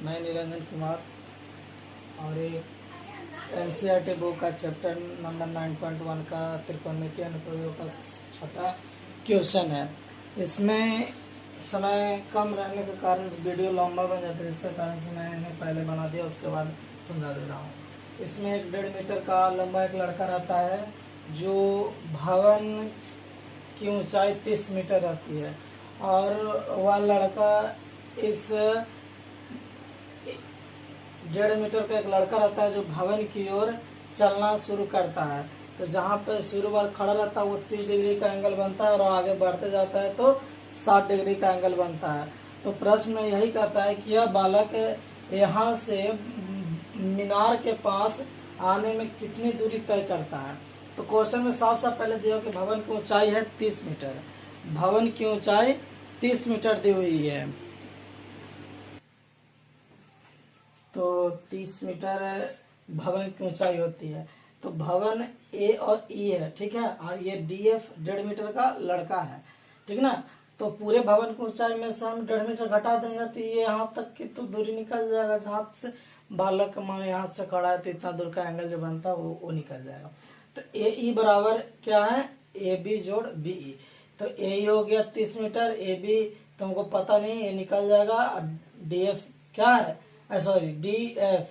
मैं निरंजन कुमार और ये एनसीईआरटी बुक का चैप्टर नंबर 9.1 का त्रिकोणमितीय अनुप्रयोग का छोटा क्वेश्चन है। इसमें समय कम रहने के कारण वीडियो लंबा बन जाता है, इसके कारण से मैंने पहले बना दिया, उसके बाद समझा दे रहा हूँ। इसमें 1.5 मीटर का लंबा एक लड़का रहता है जो भवन की ऊंचाई 30 मीटर रहती है और वह लड़का इस 1.5 मीटर का एक लड़का रहता है जो भवन की ओर चलना शुरू करता है। तो जहाँ पे शुरू बार खड़ा रहता है वो 30 डिग्री का एंगल बनता है और आगे बढ़ते जाता है तो 60 डिग्री का एंगल बनता है। तो प्रश्न में यही कहता है कि यह बालक यहाँ से मीनार के पास आने में कितनी दूरी तय करता है। तो क्वेश्चन में साफ साफ पहले दिया कि भवन की ऊंचाई है 30 मीटर, भवन की ऊंचाई 30 मीटर दी हुई है। तो 30 मीटर भवन की ऊंचाई होती है। तो भवन ए और ई है, ठीक है, और ये डीएफ 1.5 मीटर का लड़का है, ठीक ना। तो पूरे भवन की ऊंचाई में से हम 1.5 मीटर घटा देंगे तो ये यहाँ तक की तो दूरी निकल जाएगा। जहाँ से बालक मान यहाँ से खड़ा है तो इतना दूर का एंगल जो बनता है वो निकल जाएगा। तो ए ई बराबर क्या है, ए बी जोड़ बी ई। तो ए ई हो गया 30 मीटर, ए बी तुमको पता नहीं, ये निकल जाएगा। डी एफ क्या है, sorry D F,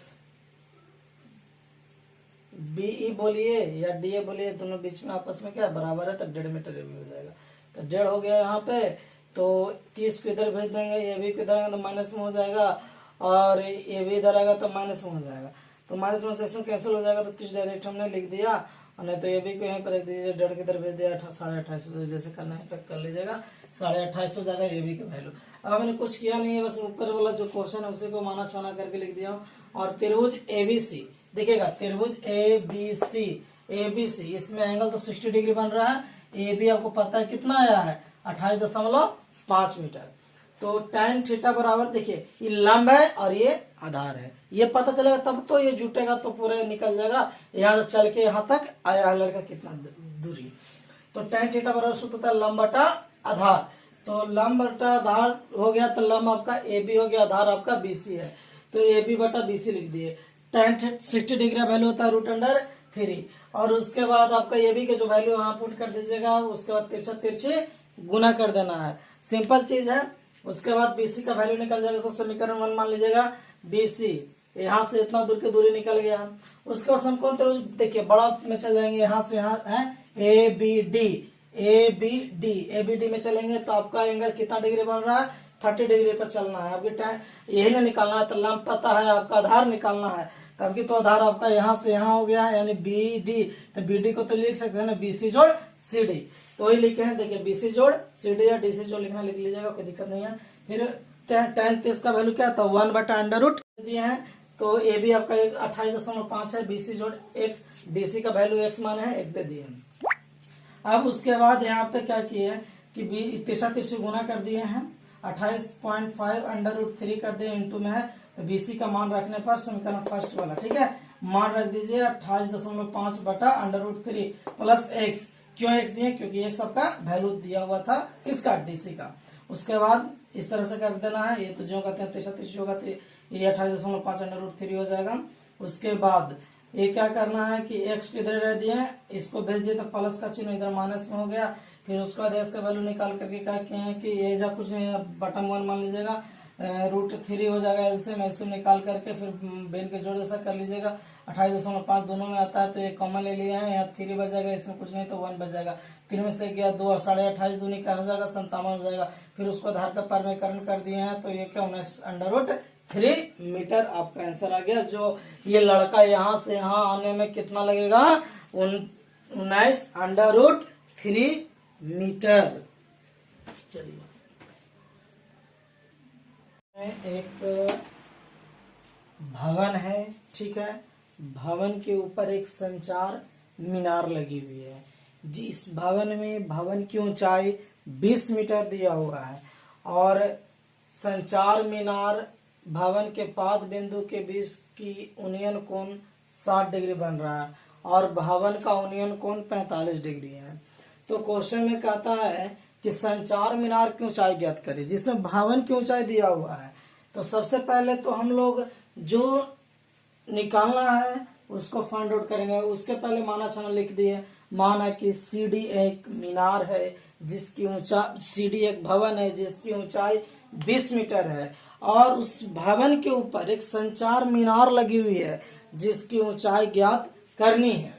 B E बोलिए या डी ए बोलिए, दोनों बीच में आपस में क्या बराबर है, तो 1.5 मीटर ए बी हो जाएगा। तो 1.5 हो गया यहाँ पे। तो 30 को इधर भेज देंगे, ए बी को इधर आएगा तो माइनस में हो जाएगा और ए बी इधर आएगा तो माइनस में हो जाएगा। तो माइनस में से कैंसिल हो जाएगा। तो 30 डायरेक्ट हमने लिख दिया और नहीं तो ए बी को यहाँ पर रख दीजिए, 1.5 की इधर भेज दिया, 28.5 जैसे करना है कर लीजिएगा, 28.5 हो जाएगा ए बी का वैल्यू। अब मैंने कुछ किया नहीं है, बस ऊपर वाला जो क्वेश्चन है उसी को माना छाना करके लिख दिया। और त्रिभुज एबीसी देखिएगा, त्रिभुज एबीसी, इसमें एंगल तो 60 डिग्री बन रहा है। ए बी आपको पता है कितना आया है, 28.5 मीटर। तो tan थीटा बराबर देखिए ये लंब है और ये आधार है, ये पता चलेगा तब तो ये जुटेगा, तो पूरे निकल जाएगा। यहाँ से चल के यहाँ तक आया है लड़का कितना दूरी। तो tan थीटा बराबर सूत्र होता है लंब बटा आधार। तो लंब बटा आधार हो गया, तो लंब आपका ए बी हो गया, आधार आपका बीसी है, तो ए बी बटा बीसी लिख दिए। tan 60 डिग्री का वैल्यू होता है √3 और उसके बाद आपका ए बी के जो वैल्यू यहाँ पुट कर दीजिएगा, उसके बाद तिरछा तिरछे गुना कर देना है, सिंपल चीज है। उसके बाद बीसी का वैल्यू निकल जाएगा, उसको समीकरण 1 मान लीजिएगा। बीसी यहाँ से इतना दूर की दूरी निकल गया। उसके बाद हम कौन त्रिभुज देखिए बड़ा में चल जाएंगे, यहाँ से यहाँ है ए बी डी में चलेंगे तो आपका एंगल कितना डिग्री बन रहा है, 30 डिग्री पर चलना है। आपकी टाइम यही ना निकालना है, तो लंब पता है, आपका आधार निकालना है। तब की तो आधार आपका यहाँ से यहाँ हो गया है, यानी बी डी। तो बी डी को तो लिख सकते हैं ना, बीसी जोड़ सी डी, तो वही लिखे हैं। देखिए बीसी जोड़ सी डी या डीसी जोड़ लिखना लिख लीजिएगा, कोई दिक्कत नहीं है। फिर tan 30 का वैल्यू क्या था, 1/√। दिए हैं तो ए बी आपका 28.5 है, बीसी जोड़ एक्स, डीसी का वैल्यू एक्स माने है, एक्स दे दिए। अब उसके बाद यहाँ पे क्या किए हैं कि तिरछा तिरछी गुना कर दिए हैं, 28.5 √3 कर दिए, इंटू में है तो बीसी का मान रखने पर समीकरण फर्स्ट वाला, ठीक है, मान रख दीजिए 28.5 बटा √3 प्लस एक्स। क्यों एक्स दिए, क्योंकि एक्स आपका वैल्यू दिया हुआ था किसका, डीसी का। उसके बाद इस तरह से कर देना है, ये तो जो कहते हैं तिरछा तिरछी होगा तो ये 28.5 √3 हो जाएगा। उसके बाद ये क्या करना है कि एक्स को इधर रह दिए, इसको भेज दिए तो प्लस का चिन्ह इधर माइनस में हो गया। फिर उसके बाद एक्स का वैल्यू निकाल करके क्या किए हैं कि ये जा कुछ नहीं, बटम 1 मान लीजिएगा, √3 हो जाएगा। एलसीएम निकाल करके फिर बेन के जोड़ जैसा कर लीजिएगा। 28.5 दोनों में आता है तो ये कॉमन ले लिया है, यहाँ 3 बच जाएगा, इसमें कुछ नहीं तो 1 बच जाएगा। 3 में से गया 2 और 28.5 दूनी क्या हो जाएगा, 57 हो जाएगा। फिर उसको आधार का परमीकरण कर दिए हैं तो ये क्या 19√3 मीटर आपका आंसर आ गया। जो ये लड़का यहाँ से यहाँ आने में कितना लगेगा, 19√3 मीटर। चलिए एक भवन है, ठीक है, भवन के ऊपर एक संचार मीनार लगी हुई है। जिस भवन में भवन की ऊंचाई 20 मीटर दिया हुआ है और संचार मीनार भवन के पाद बिंदु के बीच की उन्नयन कोण 60 डिग्री बन रहा है और भवन का उन्नयन कोण 45 डिग्री है। तो क्वेश्चन में कहता है कि संचार मीनार की ऊंचाई ज्ञात करें, जिसमें भवन की ऊंचाई दिया हुआ है तो सबसे पहले तो हम लोग जो निकालना है उसको फाइंड आउट करेंगे। उसके पहले माना छाना लिख दिए। माना कि सीडी एक मीनार है जिसकी ऊंचाई, सीडी एक भवन है जिसकी ऊंचाई 20 मीटर है और उस भवन के ऊपर एक संचार मीनार लगी हुई है जिसकी ऊंचाई ज्ञात करनी है।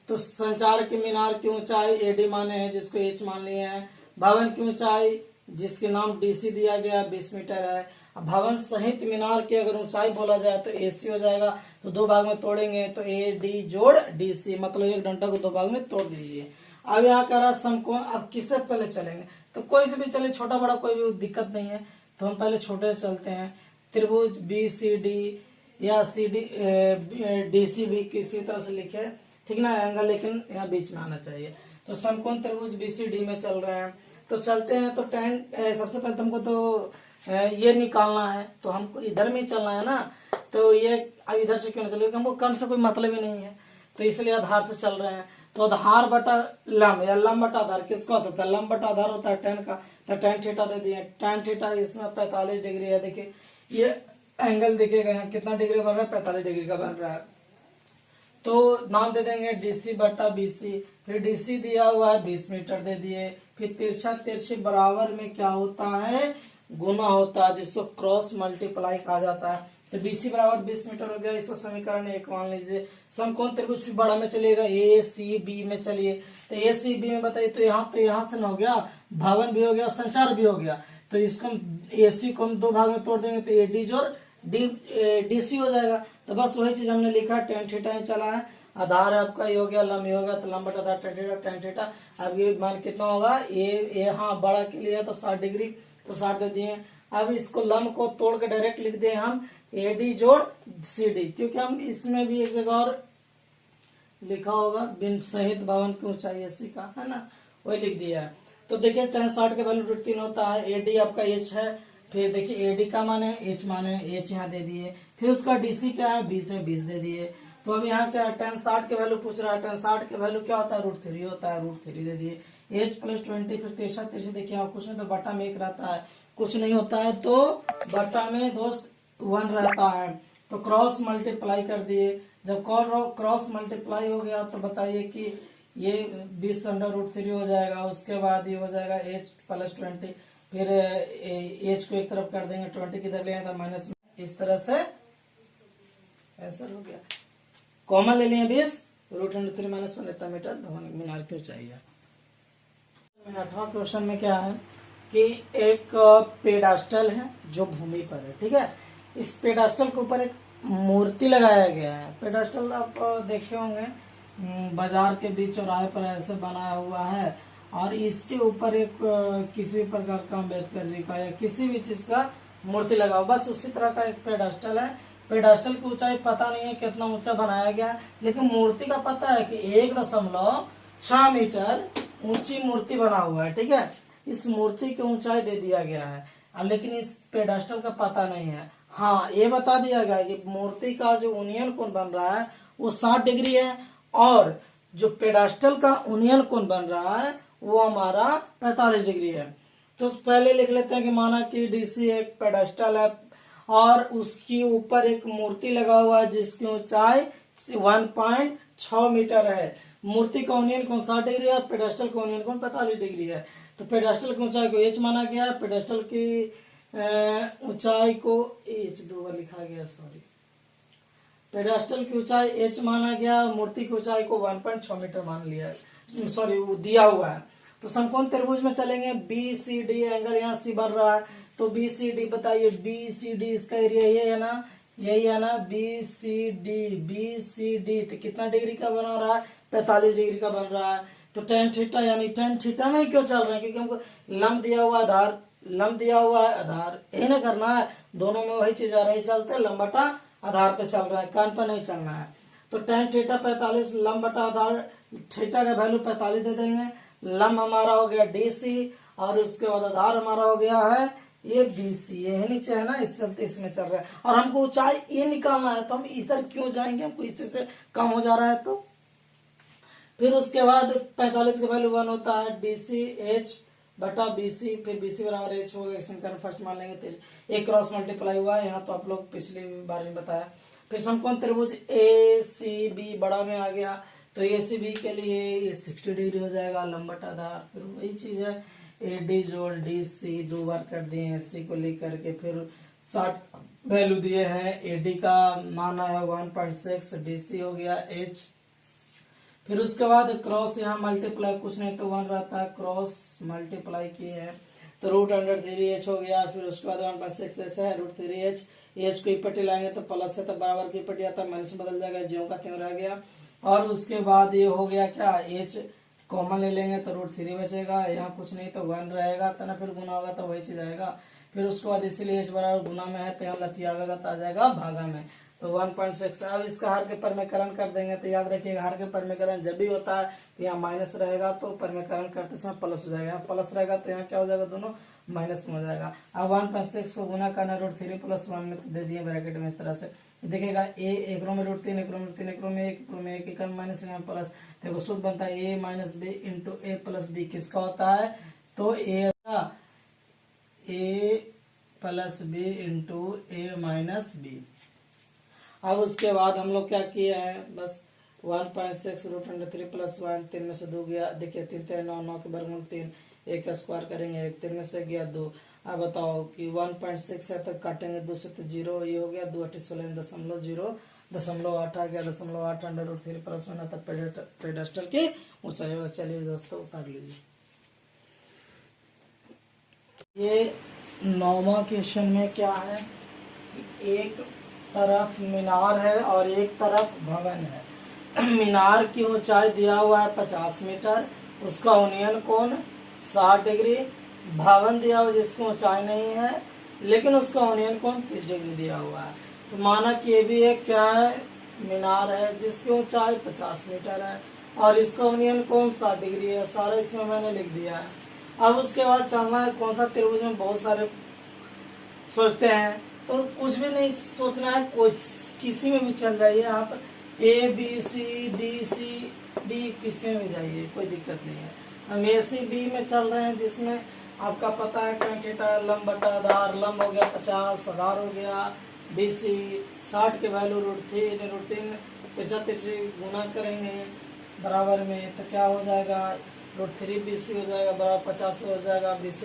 तो संचार के मीनार की ऊंचाई एडी माने हैं जिसको एच मान लिए हैं। भवन की ऊंचाई जिसके नाम डीसी दिया गया 20 मीटर है। भवन सहित मीनार की अगर ऊंचाई बोला जाए तो एसी हो जाएगा। तो दो भाग में तोड़ेंगे तो ए डी जोड़ डीसी, मतलब एक डंडा को दो भाग में तोड़ दीजिए। अब यहाँ कह रहा समकोण, अब किससे पहले चलेंगे तो कोई से भी चले, छोटा बड़ा कोई भी दिक्कत नहीं है। तो हम पहले छोटे से चलते हैं। त्रिभुज बी सी डी या सी डी डी सी भी किसी तरह से लिखे, ठीक ना, एंगल लेकिन यहाँ बीच में आना चाहिए। तो समकोण त्रिभुज बीसीडी में चल रहे हैं। तो चलते हैं तो टेन सबसे पहले तुमको तो ये निकालना है, तो हमको इधर में चलना है ना। तो ये अब इधर से क्यों नहीं चलेगा, हमको कर्ण से कोई मतलब ही नहीं है, तो इसलिए आधार से चल रहे हैं। तो आधार बटा लंब या लंब बटा आधार किसका होता है, लंब बटा आधार होता है टेन का। तो टेन थीटा दे दिए। टेन थीटा इसमें 45 डिग्री है। देखिए ये एंगल दिखेगा यहाँ कितना डिग्री बन रहा है, 45 डिग्री का बन रहा है। तो नाम दे देंगे डीसी बटा बीसी। फिर डीसी दिया हुआ है 20 मीटर दे दिए। फिर तिरछा तिरछे बराबर में क्या होता है, गुना होता है, जिसको क्रॉस मल्टीप्लाई कहा जाता है। तो बीसी बराबर 20 मीटर हो गया। इसको समीकरण 1 मान लीजिए। समकोण त्रिभुज भी बड़ा में चलिएगा, ए सी बी में चलिए। तो ए सी बी में बताइए तो यहाँ से ना हो गया, भवन भी हो गया, संचार भी हो गया। तो इसको ए सी को हम दो भाग में तोड़ देंगे तो ए डी जोड़ डीसी हो जाएगा। तो बस वही चीज हमने लिखा, टेन थीटा ही चला है। आधार आपका ये हो गया, लंब ये हो गया, तो लंब बटा आधार टेन थीटा। अब ये मान कितना होगा, ए हाँ बड़ा के लिए तो 60 डिग्री, तो 60 दे दिए। अब इसको लंब को तोड़ के डायरेक्ट लिख दिए हम एडी जोड़ सी डी, क्योंकि हम इसमें भी एक जगह और लिखा होगा बिन सहित भवन की ऊंचाई 80 का, है ना, वही लिख दिया है। तो देखिए tan 60 के वैल्यू √3 होता है। एडी आपका एच है। फिर देखिए एडी का माने एच माने एच यहाँ दे दिए। फिर उसका डीसी क्या है, 20 है, 20 दे दिए। तो अब यहाँ क्या है, tan 60 के वैल्यू पूछ रहा है। tan 60 के वैल्यू क्या होता है, √3 होता है, √3 दे दिए। H plus 20। फिर तिरछा तिरछी देखिए आप, कुछ नहीं तो बटा में 1 रहता है, कुछ नहीं होता है तो बटा में दोस्त 1 रहता है। तो क्रॉस मल्टीप्लाई कर दिए। जब क्रॉस मल्टीप्लाई हो गया तो बताइए कि ये 20√3 हो जाएगा। उसके बाद ये हो जाएगा एच प्लस 20। फिर एच को एक तरफ कर देंगे, 20 किधर ले आएगा माइनस में, इस तरह से आंसर हो गया। कॉमन ले लिए 20, √3 माइनस 1 इतना मीटर भवन मीनार क्यों चाहिए। 8वां क्वेश्चन में क्या है कि एक पेडास्टल है जो भूमि पर है, ठीक है। इस पेडास्टल के ऊपर एक मूर्ति लगाया गया है। पेडास्टल आप देखे होंगे बाजार के बीच चौराहे पर ऐसे बनाया हुआ है और इसके ऊपर एक किसी प्रकार का अम्बेडकर जी का या किसी भी चीज का मूर्ति लगा हुआ, बस उसी तरह का एक पेडास्टल है। पेडास्टल की ऊंचाई पता नहीं है कितना ऊंचा बनाया गया है, लेकिन मूर्ति का पता है कि 1.6 मीटर ऊंची मूर्ति बना हुआ है, ठीक है। इस मूर्ति की ऊंचाई दे दिया गया है, लेकिन इस पेडास्टल का पता नहीं है। हाँ, ये बता दिया गया कि मूर्ति का जो यूनियन कोण बन रहा है वो 60 डिग्री है और जो पेडास्टल का यूनियन कोण बन रहा है वो हमारा 45 डिग्री है। तो पहले लिख लेते हैं कि माना कि डीसी एक पेडास्टल है और उसके ऊपर एक मूर्ति लगा हुआ है जिसकी ऊंचाई 1.6 मीटर है। मूर्ति का यूनियन कोण 60 डिग्री है, पेडास्टल का यूनियन कोण 45 डिग्री है। तो पेडास्टल की ऊंचाई को एच माना गया है। पेडास्टल की ऊंचाई को एच 2 बार लिखा गया, सॉरी। पेडास्टल की ऊंचाई एच माना गया, मूर्ति की ऊंचाई को 1.6 मीटर मान लिया, सॉरी वो दिया हुआ है। तो समकोण त्रिभुज में चलेंगे, बी सी डी एंगल यहाँ सी बन रहा है। तो बी सी डी बताइए, बी सी डी इसका एरिया ये है ना, यही है ना, बी सी डी। तो कितना डिग्री का बना रहा है, 45 डिग्री का बन रहा है। तो tan थीटा यानी tan थीटा में क्यों चल रहे हैं, क्योंकि हमको लंब दिया हुआ आधार, लंब दिया हुआ है आधार, यही ना करना है। दोनों में वही चीज आ रही, चलते हैं लंब बटा आधार पे चल रहा है, कान पर नहीं चलना है। तो tan थीटा 45, लंब बटा आधार थीटा का वैल्यू 45 दे देंगे। लंब हमारा हो गया डीसी और उसके बाद आधार हमारा हो गया है ये बीसी, ये नीचे है ना, इस चलते इसमें चल रहा है। और हमको ऊंचाई ये निकालना है, तो हम इधर क्यों जाएंगे, हमको इससे से कम हो जा रहा है। तो फिर उसके बाद 45 का वैल्यू 1 होता है, डीसी एच बटा BC, फिर BC बराबर H हो गया, समीकरण फर्स्ट मान लेंगे, तो एक क्रॉस मल्टीप्लाई हुआ है यहाँ, तो आप लोग पिछली बार में बताया। फिर समकोण त्रिभुज ACB बड़ा में आ गया, तो ACB के लिए ये 60 डिग्री हो जाएगा, लंब बटा आधार। फिर वही चीज है, AD जोड़ DC 2 बार कर दिए AC को लेकर के, फिर 60 वैल्यू दिए हैं, AD का मान आया 1.6, DC हो गया H। फिर उसके बाद क्रॉस यहाँ मल्टीप्लाई, कुछ नहीं तो 1 रहता है, क्रॉस मल्टीप्लाई किए हैं तो √3H हो गया। फिर उसके बाद 1.6 है, √3H, H को इपट्टी लाएंगे तो प्लस है, तो बराबर की इपट्टी आता है, माइनस बदल जाएगा, ज्यों का त्यों रह गया। और उसके बाद ये हो गया क्या, H कॉमन ले लेंगे तो √3 बचेगा, यहाँ कुछ नहीं तो 1 रहेगा, तो ना फिर गुना होगा तो वही चीज आएगा। फिर उसके बाद इसीलिए H बराबर गुना में है, तो यहाँ लतियावेगा तो आ जाएगा भागा में, तो 1.6। अब इसका हर के परमेकरण कर देंगे, तो याद रखिएगा हर के परमेकरण जब भी होता है तो यहाँ माइनस रहेगा, तो परमेकरण करते समय प्लस हो जाएगा, यहाँ प्लस रहेगा तो यहाँ क्या हो जाएगा, दोनों माइनस में हो जाएगा। अब 1.6 को गुना करना √3 + 1 में, तो दे दिए ब्रैकेट में इस तरह से, देखिएगा A एक रो में √3, एक रो में 3, एक रो में 1, एक रो में 1, एक माइनस एक प्लस, देखो सूत्र बनता है A - B × A + B किसका होता है, तो A + B × A - B। अब उसके बाद हम लोग क्या किए हैं, बस 1.6 √3 + 1, 3 में से 2 गया, देखिए 3 3 9, 9 के वर्गमूल 3, 1 का स्क्वायर करेंगे, 1 3 में से गया 2। अब बताओ कि 1.6 है तो काटेंगे 2 से तो 0, ये हो गया 2 8 16 0.0 0.8 आ गया, 0.8 √3 + 1 तब पेडेस्टल की ऊंचाई होगा। चलिए दोस्तों उतार लीजिए। ये 9वां क्वेश्चन में क्या है, एक तरफ मीनार है और एक तरफ भवन है। मीनार की ऊंचाई दिया हुआ है 50 मीटर, उसका उन्नयन कोण 60 डिग्री। भवन दिया हुआ जिसकी ऊंचाई नहीं है लेकिन उसका उन्नयन कोण 30 डिग्री दिया हुआ है। तो माना कि ये भी एक क्या है, मीनार है जिसकी ऊंचाई 50 मीटर है और इसका उन्नयन कोण 60 डिग्री है। सारा इसमें मैंने लिख दिया है। अब उसके बाद चलना है कौन सा त्रिभुज में बहुत सारे सोचते हैं, तो कुछ भी नहीं सोचना है, कोई किसी में भी चल जाइए आप, ABC DC D किसी में भी जाइए, कोई दिक्कत नहीं है। हम ACB में चल रहे हैं जिसमें आपका पता है tan थीटा लंब बटा आधार, लंब हो गया 50, आधार हो गया BC, 60 के वैल्यू √3 तिरछा तिरछी गुना करेंगे बराबर में, तो क्या हो जाएगा √3 BC हो जाएगा बराबर 50 हो जाएगा, BC